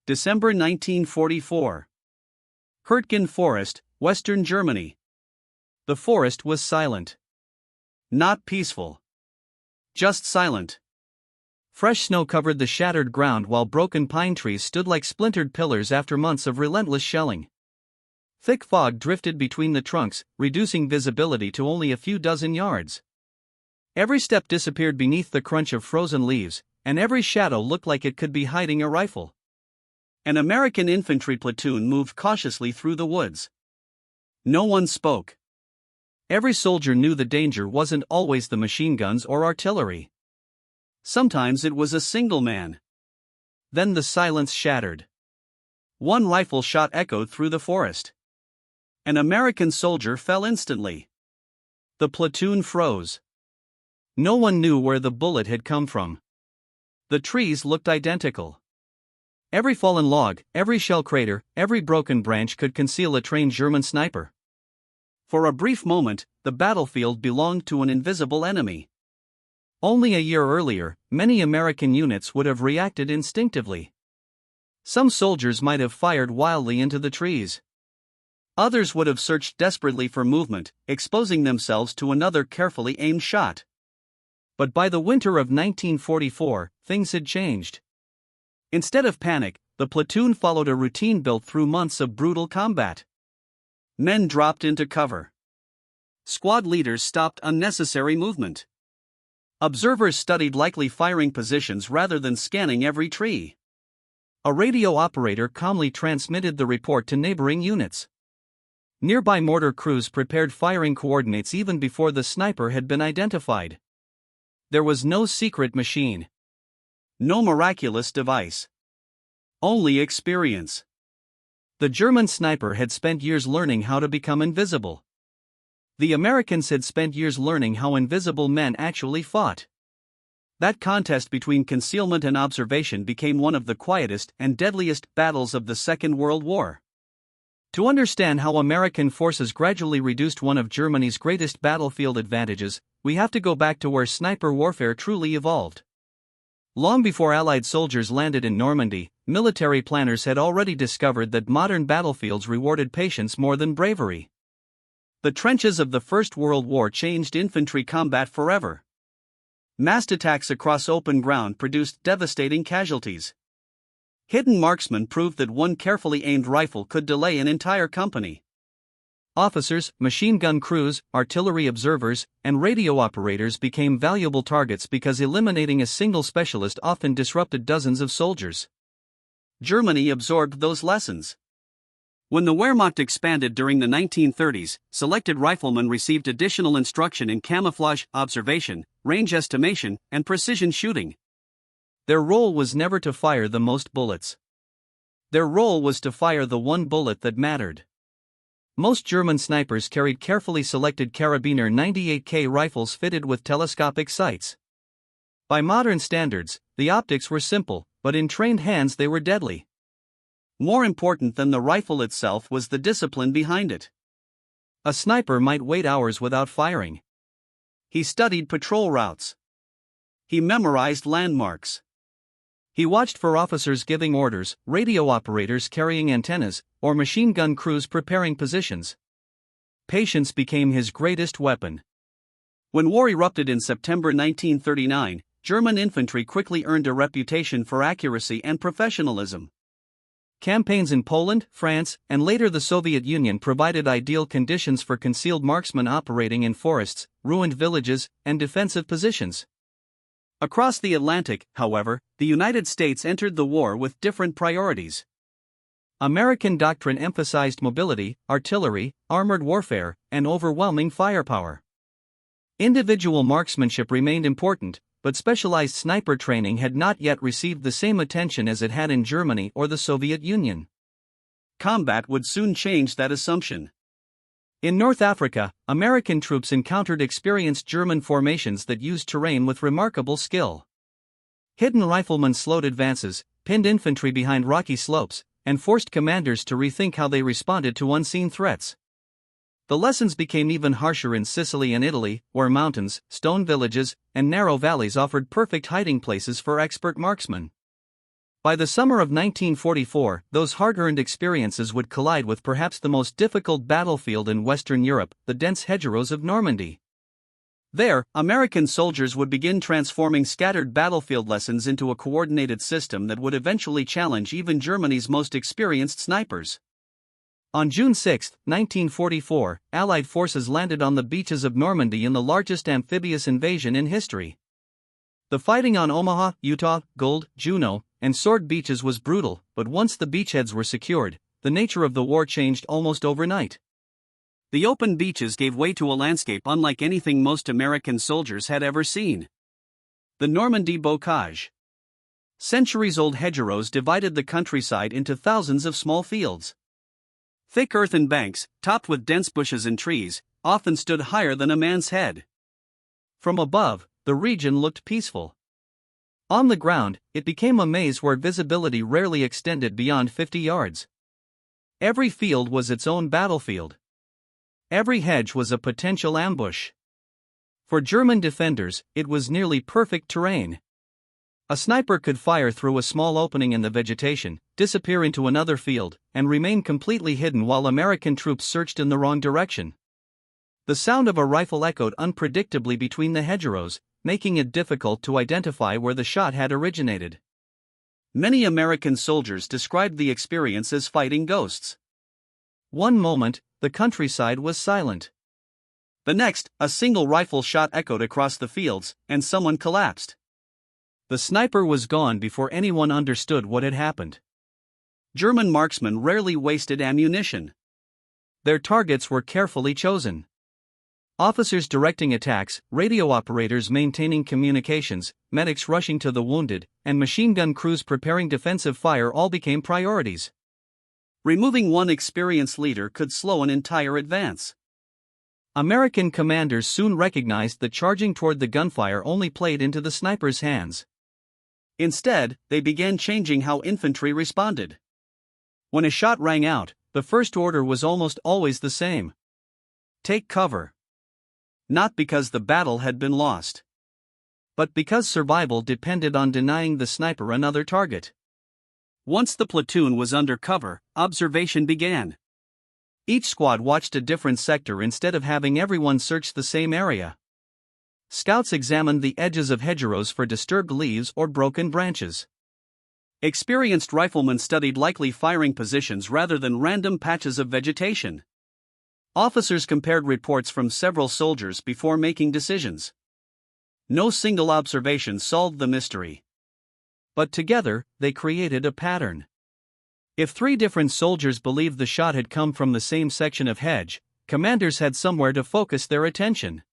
December 1944. Hürtgen Forest, Western Germany. The forest was silent. Not peaceful. Just silent. Fresh snow covered the shattered ground while broken pine trees stood like splintered pillars after months of relentless shelling. Thick fog drifted between the trunks, reducing visibility to only a few dozen yards. Every step disappeared beneath the crunch of frozen leaves, and every shadow looked like it could be hiding a rifle. An American infantry platoon moved cautiously through the woods. No one spoke. Every soldier knew the danger wasn't always the machine guns or artillery. Sometimes it was a single man. Then the silence shattered. One rifle shot echoed through the forest. An American soldier fell instantly. The platoon froze. No one knew where the bullet had come from. The trees looked identical. Every fallen log, every shell crater, every broken branch could conceal a trained German sniper. For a brief moment, the battlefield belonged to an invisible enemy. Only a year earlier, many American units would have reacted instinctively. Some soldiers might have fired wildly into the trees. Others would have searched desperately for movement, exposing themselves to another carefully aimed shot. But by the winter of 1944, things had changed. Instead of panic, the platoon followed a routine built through months of brutal combat. Men dropped into cover. Squad leaders stopped unnecessary movement. Observers studied likely firing positions rather than scanning every tree. A radio operator calmly transmitted the report to neighboring units. Nearby mortar crews prepared firing coordinates even before the sniper had been identified. There was no secret machine. No miraculous device. Only experience. The German sniper had spent years learning how to become invisible. The Americans had spent years learning how invisible men actually fought. That contest between concealment and observation became one of the quietest and deadliest battles of the Second World War. To understand how American forces gradually reduced one of Germany's greatest battlefield advantages, we have to go back to where sniper warfare truly evolved. Long before Allied soldiers landed in Normandy, military planners had already discovered that modern battlefields rewarded patience more than bravery. The trenches of the First World War changed infantry combat forever. Massed attacks across open ground produced devastating casualties. Hidden marksmen proved that one carefully aimed rifle could delay an entire company. Officers, machine gun crews, artillery observers, and radio operators became valuable targets because eliminating a single specialist often disrupted dozens of soldiers. Germany absorbed those lessons. When the Wehrmacht expanded during the 1930s, selected riflemen received additional instruction in camouflage, observation, range estimation, and precision shooting. Their role was never to fire the most bullets. Their role was to fire the one bullet that mattered. Most German snipers carried carefully selected Karabiner 98K rifles fitted with telescopic sights. By modern standards, the optics were simple, but in trained hands they were deadly. More important than the rifle itself was the discipline behind it. A sniper might wait hours without firing. He studied patrol routes. He memorized landmarks. He watched for officers giving orders, radio operators carrying antennas, or machine gun crews preparing positions. Patience became his greatest weapon. When war erupted in September 1939, German infantry quickly earned a reputation for accuracy and professionalism. Campaigns in Poland, France, and later the Soviet Union provided ideal conditions for concealed marksmen operating in forests, ruined villages, and defensive positions. Across the Atlantic, however, the United States entered the war with different priorities. American doctrine emphasized mobility, artillery, armored warfare, and overwhelming firepower. Individual marksmanship remained important, but specialized sniper training had not yet received the same attention as it had in Germany or the Soviet Union. Combat would soon change that assumption. In North Africa, American troops encountered experienced German formations that used terrain with remarkable skill. Hidden riflemen slowed advances, pinned infantry behind rocky slopes, and forced commanders to rethink how they responded to unseen threats. The lessons became even harsher in Sicily and Italy, where mountains, stone villages, and narrow valleys offered perfect hiding places for expert marksmen. By the summer of 1944, those hard-earned experiences would collide with perhaps the most difficult battlefield in Western Europe, the dense hedgerows of Normandy. There, American soldiers would begin transforming scattered battlefield lessons into a coordinated system that would eventually challenge even Germany's most experienced snipers. On June 6, 1944, Allied forces landed on the beaches of Normandy in the largest amphibious invasion in history. The fighting on Omaha, Utah, Gold, Juno, and Sword beaches was brutal, but once the beachheads were secured, the nature of the war changed almost overnight. The open beaches gave way to a landscape unlike anything most American soldiers had ever seen. The Normandy bocage. Centuries-old hedgerows divided the countryside into thousands of small fields. Thick earthen banks, topped with dense bushes and trees, often stood higher than a man's head. From above, the region looked peaceful. On the ground, it became a maze where visibility rarely extended beyond 50 yards. Every field was its own battlefield. Every hedge was a potential ambush. For German defenders, it was nearly perfect terrain. A sniper could fire through a small opening in the vegetation, disappear into another field, and remain completely hidden while American troops searched in the wrong direction. The sound of a rifle echoed unpredictably between the hedgerows, making it difficult to identify where the shot had originated. Many American soldiers described the experience as fighting ghosts. One moment, the countryside was silent. The next, a single rifle shot echoed across the fields, and someone collapsed. The sniper was gone before anyone understood what had happened. German marksmen rarely wasted ammunition. Their targets were carefully chosen. Officers directing attacks, radio operators maintaining communications, medics rushing to the wounded, and machine gun crews preparing defensive fire all became priorities. Removing one experienced leader could slow an entire advance. American commanders soon recognized that charging toward the gunfire only played into the sniper's hands. Instead, they began changing how infantry responded. When a shot rang out, the first order was almost always the same. Take cover. Not because the battle had been lost, but because survival depended on denying the sniper another target. Once the platoon was under cover, observation began. Each squad watched a different sector instead of having everyone search the same area. Scouts examined the edges of hedgerows for disturbed leaves or broken branches. Experienced riflemen studied likely firing positions rather than random patches of vegetation. Officers compared reports from several soldiers before making decisions. No single observation solved the mystery. But together, they created a pattern. If 3 different soldiers believed the shot had come from the same section of hedge, commanders had somewhere to focus their attention.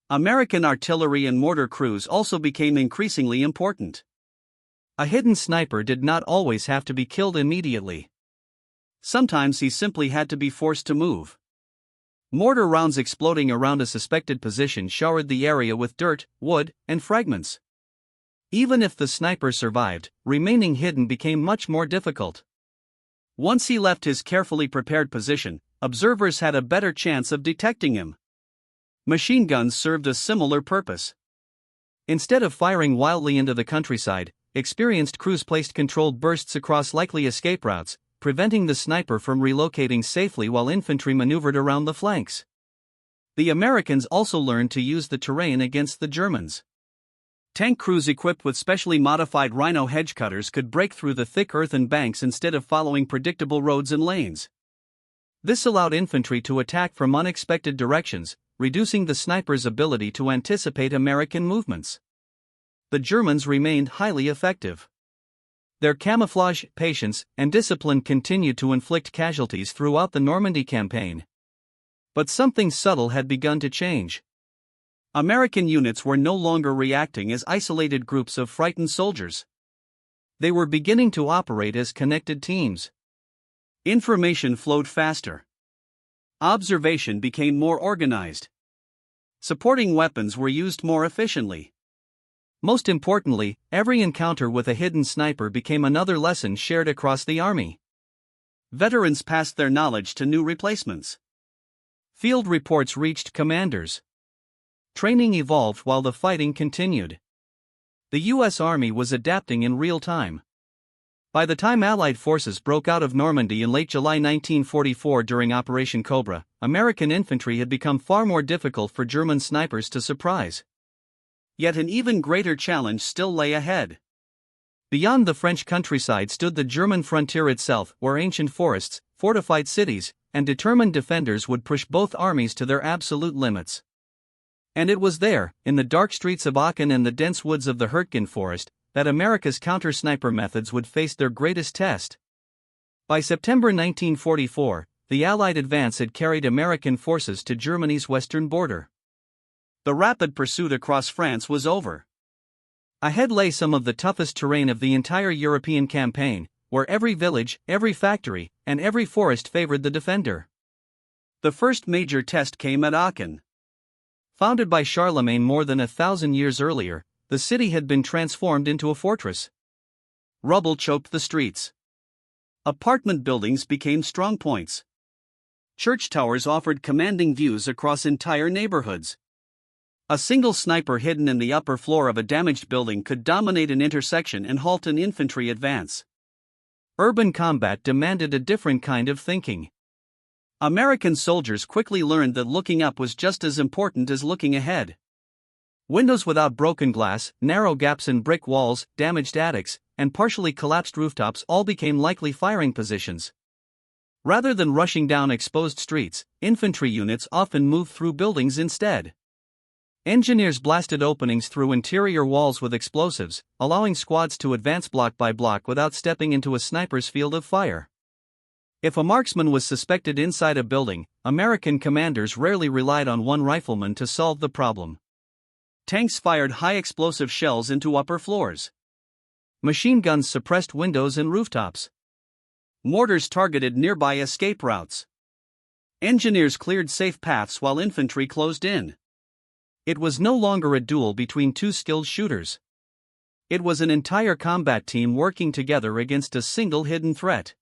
American artillery and mortar crews also became increasingly important. A hidden sniper did not always have to be killed immediately. Sometimes he simply had to be forced to move. Mortar rounds exploding around a suspected position showered the area with dirt, wood, and fragments. Even if the sniper survived, remaining hidden became much more difficult. Once he left his carefully prepared position, observers had a better chance of detecting him. Machine guns served a similar purpose. Instead of firing wildly into the countryside, experienced crews placed controlled bursts across likely escape routes, preventing the sniper from relocating safely while infantry maneuvered around the flanks. The Americans also learned to use the terrain against the Germans. Tank crews equipped with specially modified rhino hedge cutters could break through the thick earthen banks instead of following predictable roads and lanes. This allowed infantry to attack from unexpected directions, reducing the sniper's ability to anticipate American movements. The Germans remained highly effective. Their camouflage, patience, and discipline continued to inflict casualties throughout the Normandy campaign. But something subtle had begun to change. American units were no longer reacting as isolated groups of frightened soldiers. They were beginning to operate as connected teams. Information flowed faster. Observation became more organized. Supporting weapons were used more efficiently. Most importantly, every encounter with a hidden sniper became another lesson shared across the army. Veterans passed their knowledge to new replacements. Field reports reached commanders. Training evolved while the fighting continued. The U.S. Army was adapting in real time. By the time Allied forces broke out of Normandy in late July 1944 during Operation Cobra, American infantry had become far more difficult for German snipers to surprise. Yet an even greater challenge still lay ahead. Beyond the French countryside stood the German frontier itself, where ancient forests, fortified cities, and determined defenders would push both armies to their absolute limits. And it was there, in the dark streets of Aachen and the dense woods of the Hurtgen forest, that America's counter-sniper methods would face their greatest test. By September 1944, the Allied advance had carried American forces to Germany's western border. The rapid pursuit across France was over. Ahead lay some of the toughest terrain of the entire European campaign, where every village, every factory, and every forest favored the defender. The first major test came at Aachen. Founded by Charlemagne more than 1,000 years earlier, the city had been transformed into a fortress. Rubble choked the streets. Apartment buildings became strongpoints. Church towers offered commanding views across entire neighborhoods. A single sniper hidden in the upper floor of a damaged building could dominate an intersection and halt an infantry advance. Urban combat demanded a different kind of thinking. American soldiers quickly learned that looking up was just as important as looking ahead. Windows without broken glass, narrow gaps in brick walls, damaged attics, and partially collapsed rooftops all became likely firing positions. Rather than rushing down exposed streets, infantry units often moved through buildings instead. Engineers blasted openings through interior walls with explosives, allowing squads to advance block by block without stepping into a sniper's field of fire. If a marksman was suspected inside a building, American commanders rarely relied on one rifleman to solve the problem. Tanks fired high-explosive shells into upper floors. Machine guns suppressed windows and rooftops. Mortars targeted nearby escape routes. Engineers cleared safe paths while infantry closed in. It was no longer a duel between two skilled shooters. It was an entire combat team working together against a single hidden threat.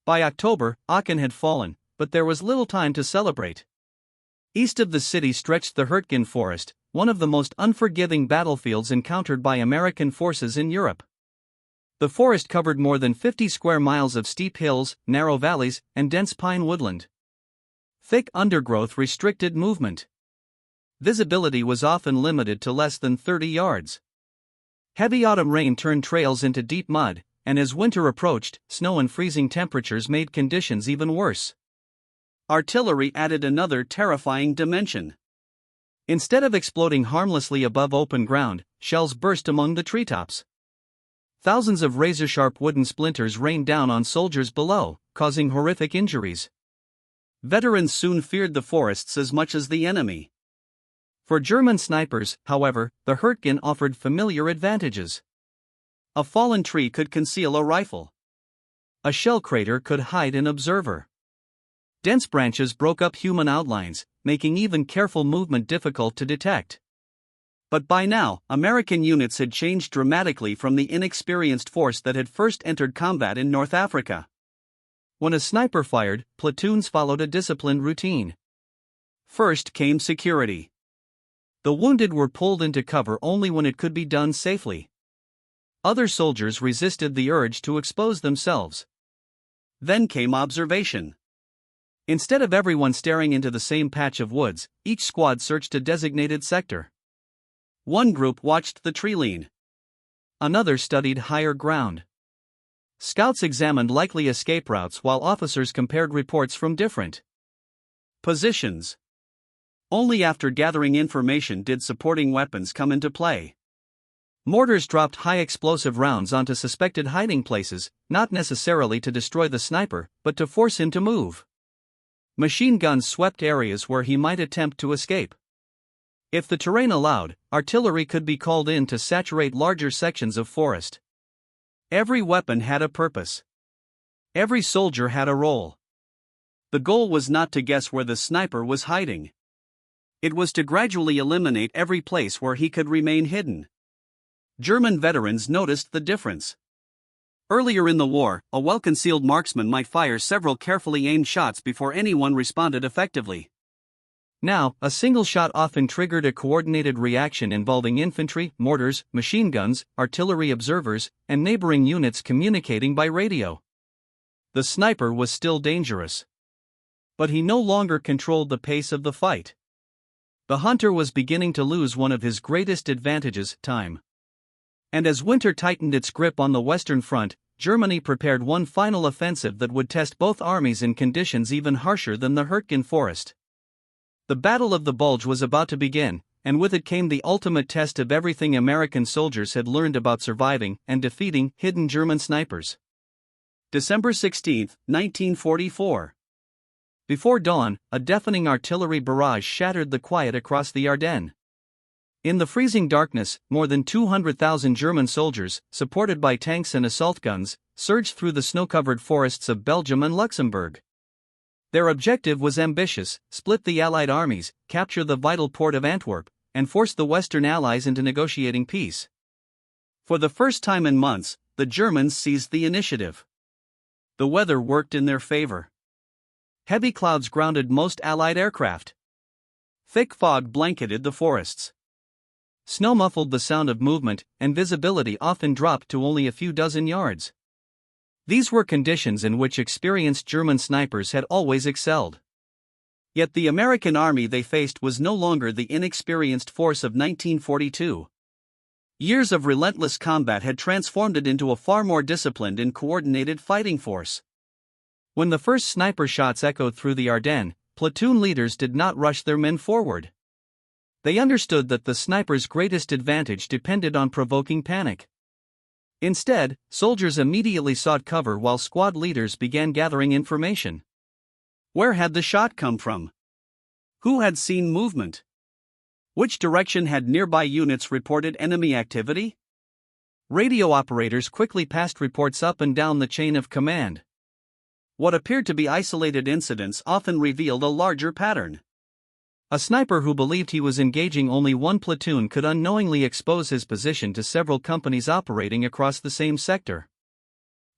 By October, Aachen had fallen, but there was little time to celebrate. East of the city stretched the Hurtgen forest, one of the most unforgiving battlefields encountered by American forces in Europe. The forest covered more than 50 square miles of steep hills, narrow valleys, and dense pine woodland. Thick undergrowth restricted movement. Visibility was often limited to less than 30 yards. Heavy autumn rain turned trails into deep mud, and as winter approached, snow and freezing temperatures made conditions even worse. Artillery added another terrifying dimension. Instead of exploding harmlessly above open ground, shells burst among the treetops. Thousands of razor-sharp wooden splinters rained down on soldiers below, causing horrific injuries. Veterans soon feared the forests as much as the enemy. For German snipers, however, the Hurtgen offered familiar advantages. A fallen tree could conceal a rifle. A shell crater could hide an observer. Dense branches broke up human outlines, making even careful movement difficult to detect. But by now, American units had changed dramatically from the inexperienced force that had first entered combat in North Africa. When a sniper fired, platoons followed a disciplined routine. First came security. The wounded were pulled into cover only when it could be done safely. Other soldiers resisted the urge to expose themselves. Then came observation. Instead of everyone staring into the same patch of woods, each squad searched a designated sector. One group watched the tree line. Another studied higher ground. Scouts examined likely escape routes while officers compared reports from different positions. Only after gathering information did supporting weapons come into play. Mortars dropped high-explosive rounds onto suspected hiding places, not necessarily to destroy the sniper, but to force him to move. Machine guns swept areas where he might attempt to escape. If the terrain allowed, artillery could be called in to saturate larger sections of forest. Every weapon had a purpose. Every soldier had a role. The goal was not to guess where the sniper was hiding. It was to gradually eliminate every place where he could remain hidden. German veterans noticed the difference. Earlier in the war, a well-concealed marksman might fire several carefully aimed shots before anyone responded effectively. Now, a single shot often triggered a coordinated reaction involving infantry, mortars, machine guns, artillery observers, and neighboring units communicating by radio. The sniper was still dangerous. But he no longer controlled the pace of the fight. The hunter was beginning to lose one of his greatest advantages, time. And as winter tightened its grip on the Western Front, Germany prepared one final offensive that would test both armies in conditions even harsher than the Hurtgen Forest. The Battle of the Bulge was about to begin, and with it came the ultimate test of everything American soldiers had learned about surviving and defeating hidden German snipers. December 16, 1944. Before dawn, a deafening artillery barrage shattered the quiet across the Ardennes. In the freezing darkness, more than 200,000 German soldiers, supported by tanks and assault guns, surged through the snow-covered forests of Belgium and Luxembourg. Their objective was ambitious: split the Allied armies, capture the vital port of Antwerp, and force the Western Allies into negotiating peace. For the first time in months, the Germans seized the initiative. The weather worked in their favor. Heavy clouds grounded most Allied aircraft. Thick fog blanketed the forests. Snow muffled the sound of movement, and visibility often dropped to only a few dozen yards. These were conditions in which experienced German snipers had always excelled. Yet the American army they faced was no longer the inexperienced force of 1942. Years of relentless combat had transformed it into a far more disciplined and coordinated fighting force. When the first sniper shots echoed through the Ardennes, platoon leaders did not rush their men forward. They understood that the sniper's greatest advantage depended on provoking panic. Instead, soldiers immediately sought cover while squad leaders began gathering information. Where had the shot come from? Who had seen movement? Which direction had nearby units reported enemy activity? Radio operators quickly passed reports up and down the chain of command. What appeared to be isolated incidents often revealed a larger pattern. A sniper who believed he was engaging only one platoon could unknowingly expose his position to several companies operating across the same sector.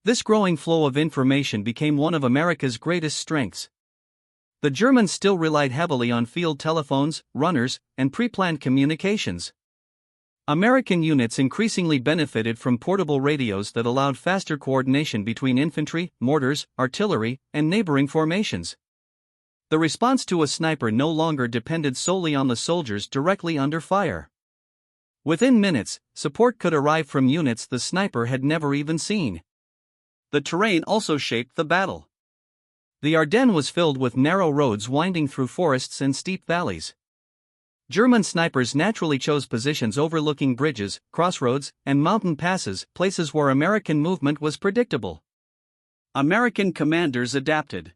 This growing flow of information became one of America's greatest strengths. The Germans still relied heavily on field telephones, runners, and pre-planned communications. American units increasingly benefited from portable radios that allowed faster coordination between infantry, mortars, artillery, and neighboring formations. The response to a sniper no longer depended solely on the soldiers directly under fire. Within minutes, support could arrive from units the sniper had never even seen. The terrain also shaped the battle. The Ardennes was filled with narrow roads winding through forests and steep valleys. German snipers naturally chose positions overlooking bridges, crossroads, and mountain passes, places where American movement was predictable. American commanders adapted.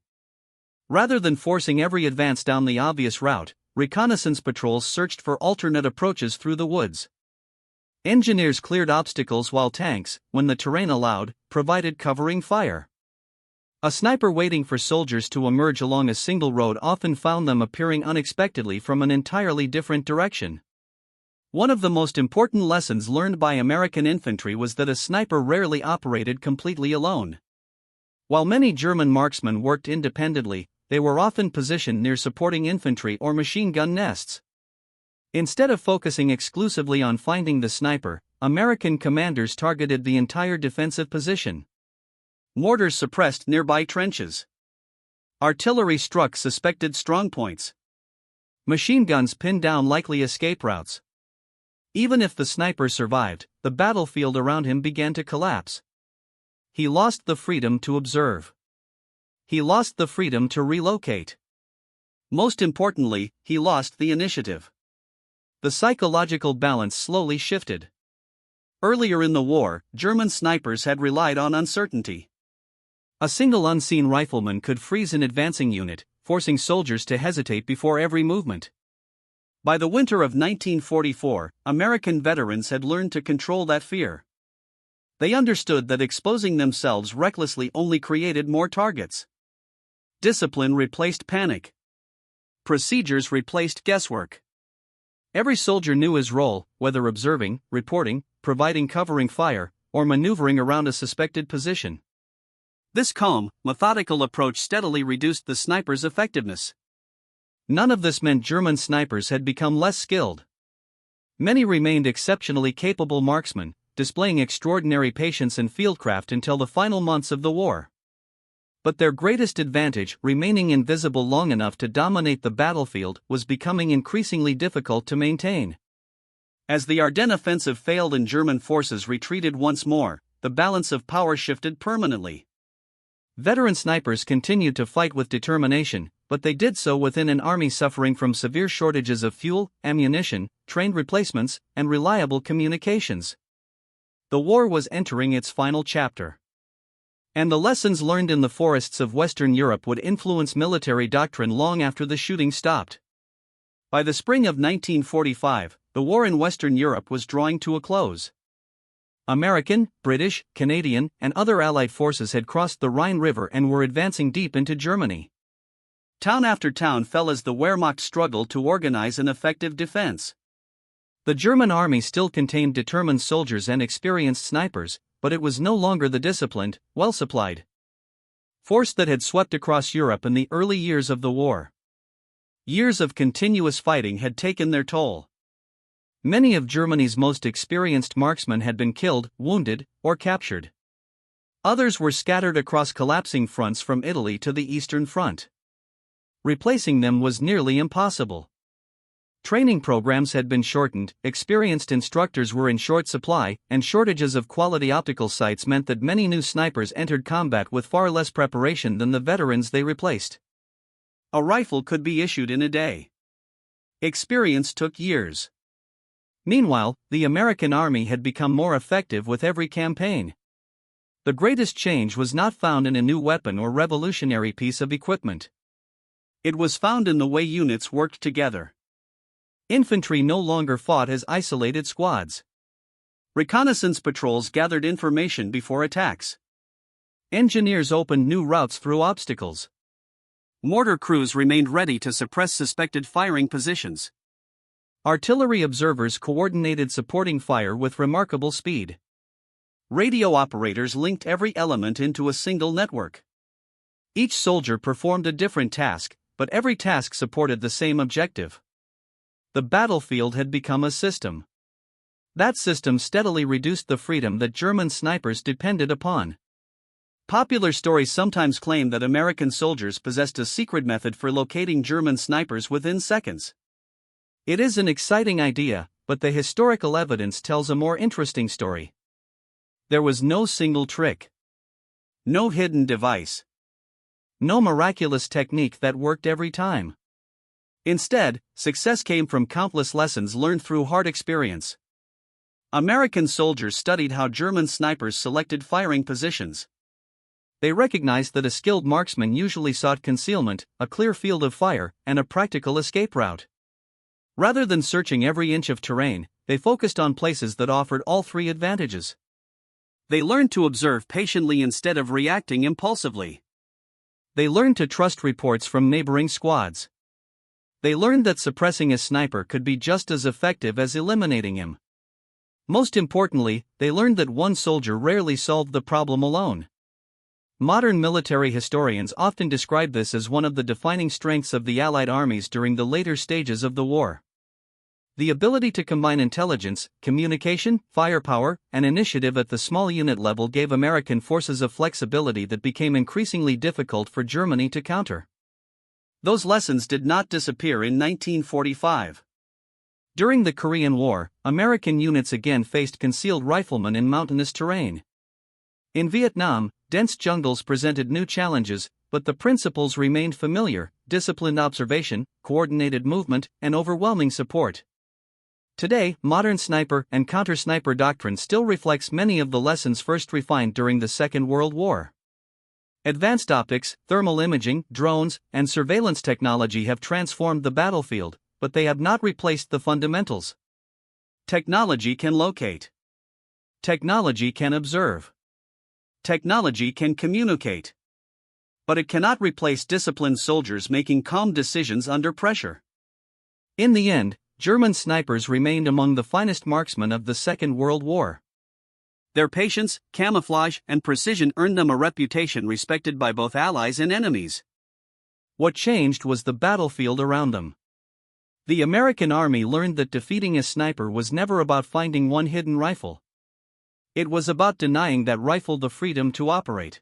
Rather than forcing every advance down the obvious route, reconnaissance patrols searched for alternate approaches through the woods. Engineers cleared obstacles while tanks, when the terrain allowed, provided covering fire. A sniper waiting for soldiers to emerge along a single road often found them appearing unexpectedly from an entirely different direction. One of the most important lessons learned by American infantry was that a sniper rarely operated completely alone. While many German marksmen worked independently, they were often positioned near supporting infantry or machine gun nests. Instead of focusing exclusively on finding the sniper, American commanders targeted the entire defensive position. Mortars suppressed nearby trenches. Artillery struck suspected strongpoints. Machine guns pinned down likely escape routes. Even if the sniper survived, the battlefield around him began to collapse. He lost the freedom to observe. He lost the freedom to relocate. Most importantly, he lost the initiative. The psychological balance slowly shifted. Earlier in the war, German snipers had relied on uncertainty. A single unseen rifleman could freeze an advancing unit, forcing soldiers to hesitate before every movement. By the winter of 1944, American veterans had learned to control that fear. They understood that exposing themselves recklessly only created more targets. Discipline replaced panic. Procedures replaced guesswork. Every soldier knew his role, whether observing, reporting, providing covering fire, or maneuvering around a suspected position. This calm, methodical approach steadily reduced the sniper's effectiveness. None of this meant German snipers had become less skilled. Many remained exceptionally capable marksmen, displaying extraordinary patience and fieldcraft until the final months of the war. But their greatest advantage, remaining invisible long enough to dominate the battlefield, was becoming increasingly difficult to maintain. As the Ardennes offensive failed and German forces retreated once more, the balance of power shifted permanently. Veteran snipers continued to fight with determination, but they did so within an army suffering from severe shortages of fuel, ammunition, trained replacements, and reliable communications. The war was entering its final chapter. And the lessons learned in the forests of Western Europe would influence military doctrine long after the shooting stopped. By the spring of 1945, the war in Western Europe was drawing to a close. American, British, Canadian, and other Allied forces had crossed the Rhine River and were advancing deep into Germany. Town after town fell as the Wehrmacht struggled to organize an effective defense. The German army still contained determined soldiers and experienced snipers, but it was no longer the disciplined, well-supplied force that had swept across Europe in the early years of the war. Years of continuous fighting had taken their toll. Many of Germany's most experienced marksmen had been killed, wounded, or captured. Others were scattered across collapsing fronts from Italy to the Eastern Front. Replacing them was nearly impossible. Training programs had been shortened, experienced instructors were in short supply, and shortages of quality optical sights meant that many new snipers entered combat with far less preparation than the veterans they replaced. A rifle could be issued in a day. Experience took years. Meanwhile, the American army had become more effective with every campaign. The greatest change was not found in a new weapon or revolutionary piece of equipment. It was found in the way units worked together. Infantry no longer fought as isolated squads. Reconnaissance patrols gathered information before attacks. Engineers opened new routes through obstacles. Mortar crews remained ready to suppress suspected firing positions. Artillery observers coordinated supporting fire with remarkable speed. Radio operators linked every element into a single network. Each soldier performed a different task, but every task supported the same objective. The battlefield had become a system. That system steadily reduced the freedom that German snipers depended upon. Popular stories sometimes claim that American soldiers possessed a secret method for locating German snipers within seconds. It is an exciting idea, but the historical evidence tells a more interesting story. There was no single trick. No hidden device. No miraculous technique that worked every time. Instead, success came from countless lessons learned through hard experience. American soldiers studied how German snipers selected firing positions. They recognized that a skilled marksman usually sought concealment, a clear field of fire, and a practical escape route. Rather than searching every inch of terrain, they focused on places that offered all three advantages. They learned to observe patiently instead of reacting impulsively. They learned to trust reports from neighboring squads. They learned that suppressing a sniper could be just as effective as eliminating him. Most importantly, they learned that one soldier rarely solved the problem alone. Modern military historians often describe this as one of the defining strengths of the Allied armies during the later stages of the war. The ability to combine intelligence, communication, firepower, and initiative at the small unit level gave American forces a flexibility that became increasingly difficult for Germany to counter. Those lessons did not disappear in 1945. During the Korean War, American units again faced concealed riflemen in mountainous terrain. In Vietnam, dense jungles presented new challenges, but the principles remained familiar: disciplined observation, coordinated movement, and overwhelming support. Today, modern sniper and counter-sniper doctrine still reflects many of the lessons first refined during the Second World War. Advanced optics, thermal imaging, drones, and surveillance technology have transformed the battlefield, but they have not replaced the fundamentals. Technology can locate. Technology can observe. Technology can communicate. But it cannot replace disciplined soldiers making calm decisions under pressure. In the end, German snipers remained among the finest marksmen of the Second World War. Their patience, camouflage, and precision earned them a reputation respected by both allies and enemies. What changed was the battlefield around them. The American army learned that defeating a sniper was never about finding one hidden rifle. It was about denying that rifle the freedom to operate.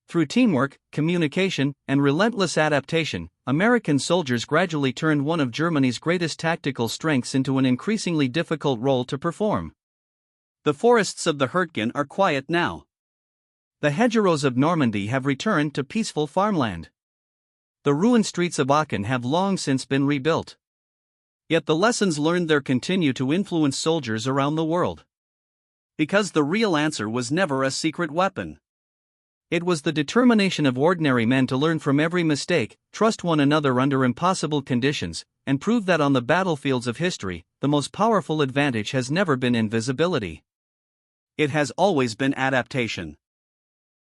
Through teamwork, communication, and relentless adaptation, American soldiers gradually turned one of Germany's greatest tactical strengths into an increasingly difficult role to perform. The forests of the Hurtgen are quiet now. The hedgerows of Normandy have returned to peaceful farmland. The ruined streets of Aachen have long since been rebuilt. Yet the lessons learned there continue to influence soldiers around the world. Because the real answer was never a secret weapon. It was the determination of ordinary men to learn from every mistake, trust one another under impossible conditions, and prove that on the battlefields of history, the most powerful advantage has never been invisibility. It has always been adaptation.